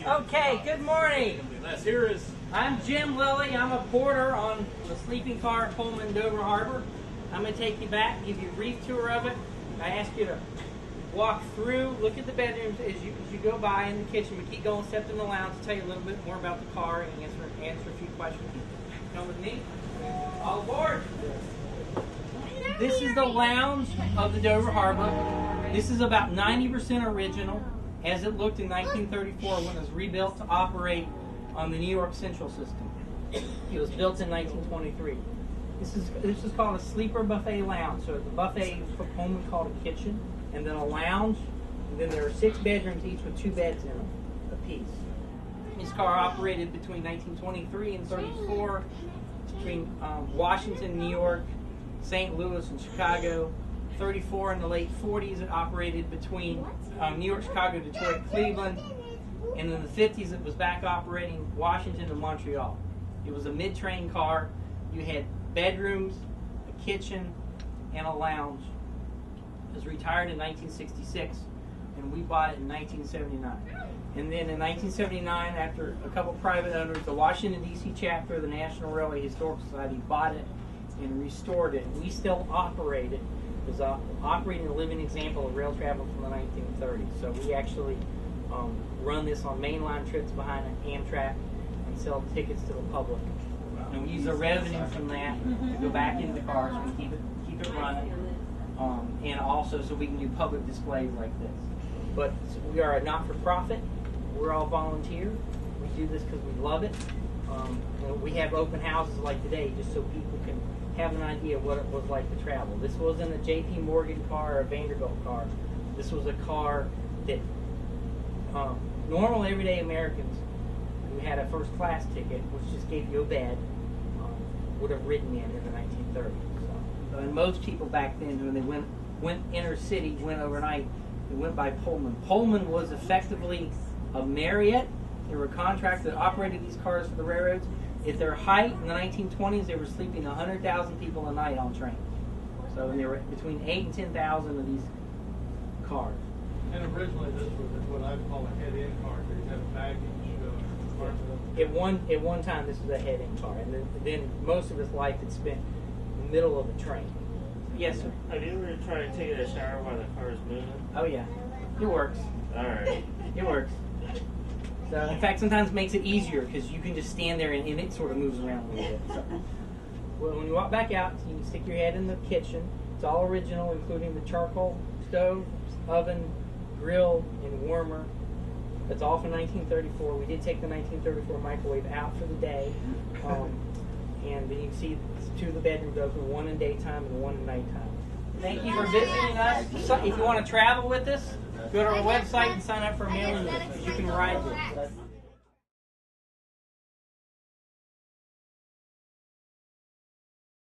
Okay, good morning. Here is. I'm Jim Lilly. I'm a porter on the sleeping car at Pullman Dover Harbor. I'm going to take you back, give you a brief tour of it. I ask you to walk through, look at the bedrooms as you go by in the kitchen. We keep going, step in the lounge to tell you a little bit more about the car and answer a few questions. Come with me. All aboard. This is the lounge of the Dover Harbor. This is about 90% original, as it looked in 1934 when it was rebuilt to operate on the New York Central system. It was built in 1923. This is called a sleeper buffet lounge. So the buffet for Pullman called a kitchen, and then a lounge, and then there are 6 bedrooms each with 2 beds in them apiece. This car operated between 1923 and 34, between Washington, New York, St. Louis, and Chicago. 34 in the late 40s, it operated between New York, Chicago, Detroit, Cleveland. And in the 50s, it was back operating Washington and Montreal. It was a mid-train car. You had bedrooms, a kitchen, and a lounge. It was retired in 1966, and we bought it in 1979. And then in 1979, after a couple private owners, the Washington, D.C. chapter of the National Railway Historical Society bought it and restored it. We still operate it. It was operating a living example of rail travel from the 1930s. So we actually run this on mainline trips behind an Amtrak and sell tickets to the public. And we use the revenue from that to go back into the car so we keep it running, and also so we can do public displays like this. But we are a not-for-profit. We're all volunteer. We do this because we love it. We have open houses like today just so people can have an idea of what it was like to travel. This wasn't a J.P. Morgan car or a Vanderbilt car. This was a car that normal everyday Americans who had a first class ticket, which just gave you a bed, would have ridden in the 1930s. So, and most people back then, when they went inner city, went overnight, they went by Pullman. Pullman was effectively a Marriott. They were a contractor that operated these cars for the railroads. At their height in the 1920s, they were sleeping 100,000 people a night on trains. So there were between 8,000 and 10,000 of these cars. And originally this was what I call a head-in car. You had a baggage At one time, this was a head-in car, and then most of his life it spent in the middle of the train. Yes, sir. Have you ever tried taking a shower while the car is moving? Oh yeah, it works. All right. It works. So, in fact, sometimes it makes it easier because you can just stand there and it sort of moves around a little bit. So, well, when you walk back out, you can stick your head in the kitchen. It's all original, including the charcoal stove, oven, grill, and warmer. That's all from 1934. We did take the 1934 microwave out for the day. And then you can see 2 of the bedrooms open, 1 in daytime and 1 in nighttime. Thank you for visiting us. If you want to travel with us, go to our website and sign up for a mailing list. You can ride with us.